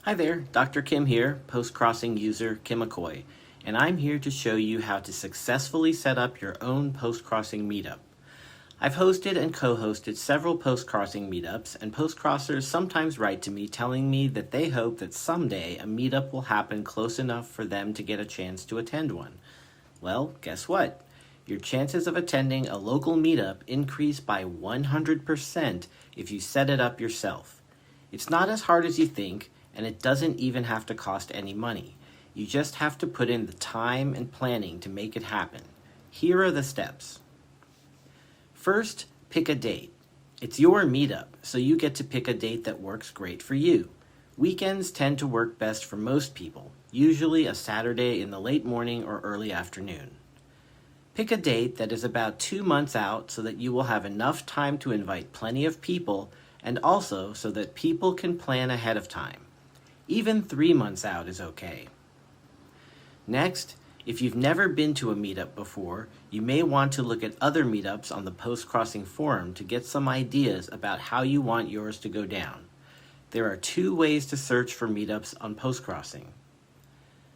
Hi there, Dr. Kim here, Postcrossing user Kim McCoy, and I'm here to show you how to successfully set up your own Postcrossing Meetup. I've hosted and co-hosted several Postcrossing Meetups, and Postcrossers sometimes write to me telling me that they hope that someday a meetup will happen close enough for them to get a chance to attend one. Well, guess what? Your chances of attending a local meetup increase by 100% if you set it up yourself. It's not as hard as you think, and it doesn't even have to cost any money. You just have to put in the time and planning to make it happen. Here are the steps. First, pick a date. It's your meetup, so you get to pick a date that works great for you. Weekends tend to work best for most people, usually a Saturday in the late morning or early afternoon. Pick a date that is about 2 months out so that you will have enough time to invite plenty of people, and also so that people can plan ahead of time. Even 3 months out is okay. Next, if you've never been to a meetup before, you may want to look at other meetups on the Postcrossing forum to get some ideas about how you want yours to go down. There are 2 ways to search for meetups on Postcrossing.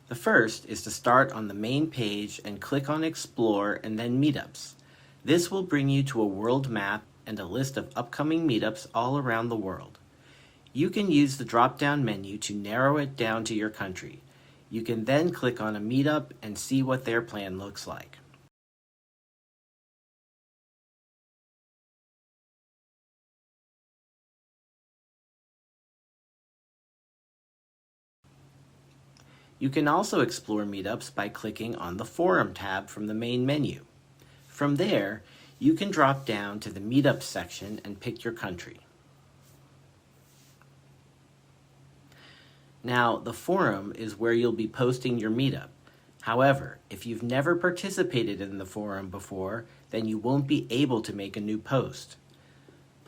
The first is to start on the main page and click on Explore and then Meetups. This will bring you to a world map and a list of upcoming meetups all around the world. You can use the drop-down menu to narrow it down to your country. You can then click on a meetup and see what their plan looks like. You can also explore meetups by clicking on the Forum tab from the main menu. From there, you can drop down to the Meetups section and pick your country. Now, the forum is where you'll be posting your meetup. However, if you've never participated in the forum before, then you won't be able to make a new post.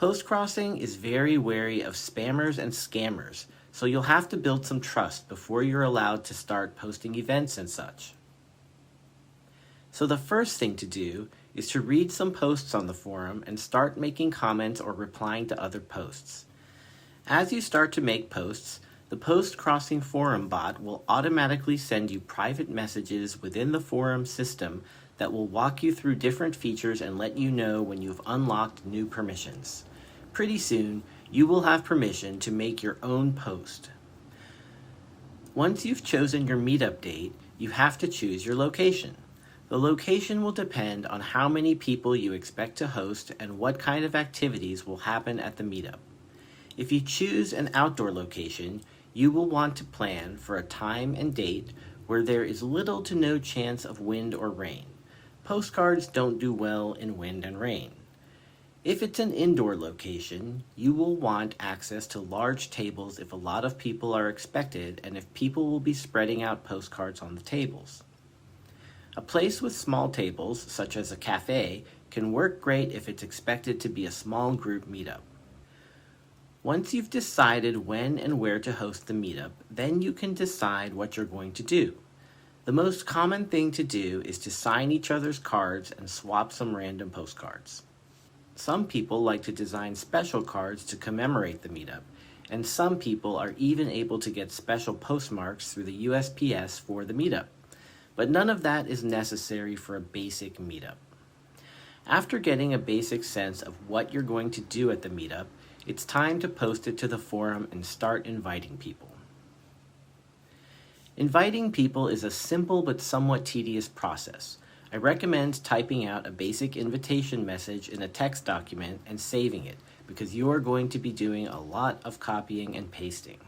Postcrossing is very wary of spammers and scammers, so you'll have to build some trust before you're allowed to start posting events and such. So the first thing to do is to read some posts on the forum and start making comments or replying to other posts. As you start to make posts, the Postcrossing forum bot will automatically send you private messages within the forum system that will walk you through different features and let you know when you've unlocked new permissions. Pretty soon, you will have permission to make your own post. Once you've chosen your meetup date, you have to choose your location. The location will depend on how many people you expect to host and what kind of activities will happen at the meetup. If you choose an outdoor location, you will want to plan for a time and date where there is little to no chance of wind or rain. Postcards don't do well in wind and rain. If it's an indoor location, you will want access to large tables if a lot of people are expected and if people will be spreading out postcards on the tables. A place with small tables, such as a cafe, can work great if it's expected to be a small group meetup. Once you've decided when and where to host the meetup, then you can decide what you're going to do. The most common thing to do is to sign each other's cards and swap some random postcards. Some people like to design special cards to commemorate the meetup, and some people are even able to get special postmarks through the USPS for the meetup. But none of that is necessary for a basic meetup. After getting a basic sense of what you're going to do at the meetup, it's time to post it to the forum and start inviting people. Inviting people is a simple but somewhat tedious process. I recommend typing out a basic invitation message in a text document and saving it, because you are going to be doing a lot of copying and pasting.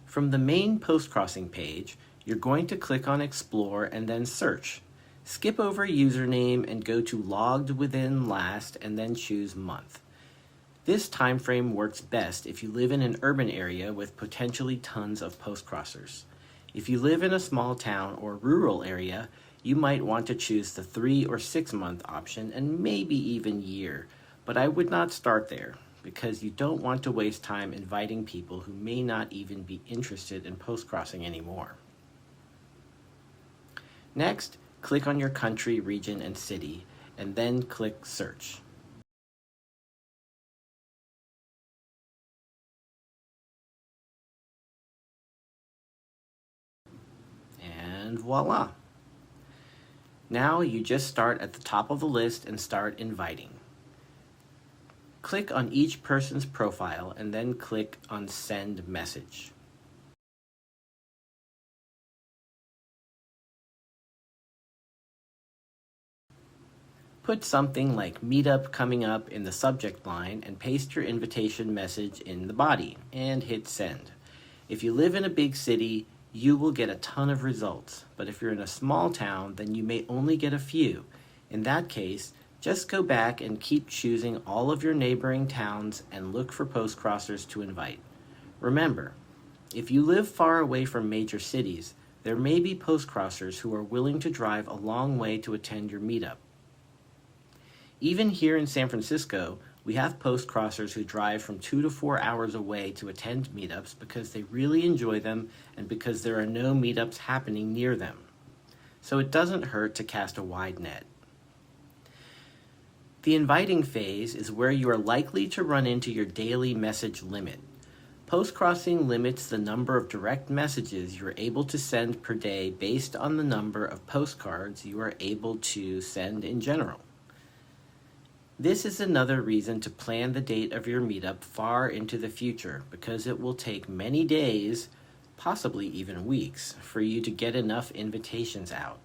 From the main Postcrossing page, you're going to click on Explore and then Search. Skip over username and go to Logged Within Last and then choose Month. This time frame works best if you live in an urban area with potentially tons of postcrossers. If you live in a small town or rural area, you might want to choose the 3 or 6 month option and maybe even year, but I would not start there because you don't want to waste time inviting people who may not even be interested in postcrossing anymore. Next, click on your country, region, and city, and then click Search. And voila. Now you just start at the top of the list and start inviting. Click on each person's profile and then click on Send Message. Put something like Meetup coming up in the subject line and paste your invitation message in the body and hit send. If you live in a big city, you will get a ton of results, but if you're in a small town, then you may only get a few. In that case, just go back and keep choosing all of your neighboring towns and look for postcrossers to invite. Remember, if you live far away from major cities, there may be postcrossers who are willing to drive a long way to attend your meetup. Even here in San Francisco, we have postcrossers who drive from 2 to 4 hours away to attend meetups because they really enjoy them and because there are no meetups happening near them. So it doesn't hurt to cast a wide net. The inviting phase is where you are likely to run into your daily message limit. Postcrossing limits the number of direct messages you're able to send per day based on the number of postcards you are able to send in general. This is another reason to plan the date of your meetup far into the future because it will take many days, possibly even weeks, for you to get enough invitations out.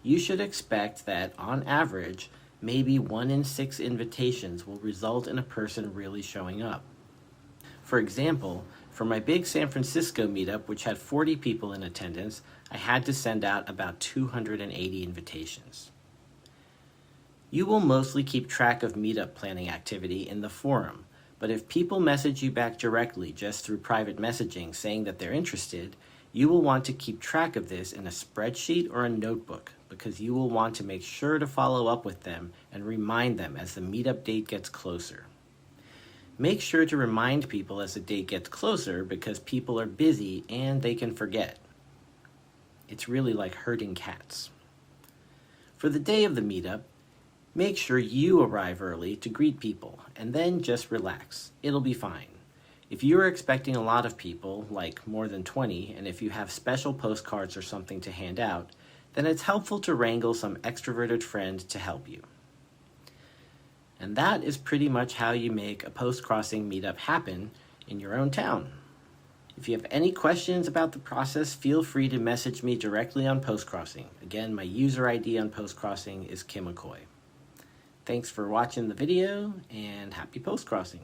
You should expect that, on average, maybe 1 in 6 invitations will result in a person really showing up. For example, for my big San Francisco meetup, which had 40 people in attendance, I had to send out about 280 invitations. You will mostly keep track of meetup planning activity in the forum, but if people message you back directly just through private messaging saying that they're interested, you will want to keep track of this in a spreadsheet or a notebook because you will want to make sure to follow up with them and remind them as the meetup date gets closer. Make sure to remind people as the date gets closer because people are busy and they can forget. It's really like herding cats. For the day of the meetup, make sure you arrive early to greet people and then just relax. It'll be fine. If you are expecting a lot of people, like more than 20, and if you have special postcards or something to hand out, then it's helpful to wrangle some extroverted friend to help you. And that is pretty much how you make a postcrossing meetup happen in your own town. If you have any questions about the process, feel free to message me directly on Postcrossing. Again, my user ID on Postcrossing is Kim McCoy. Thanks for watching the video and happy postcrossing.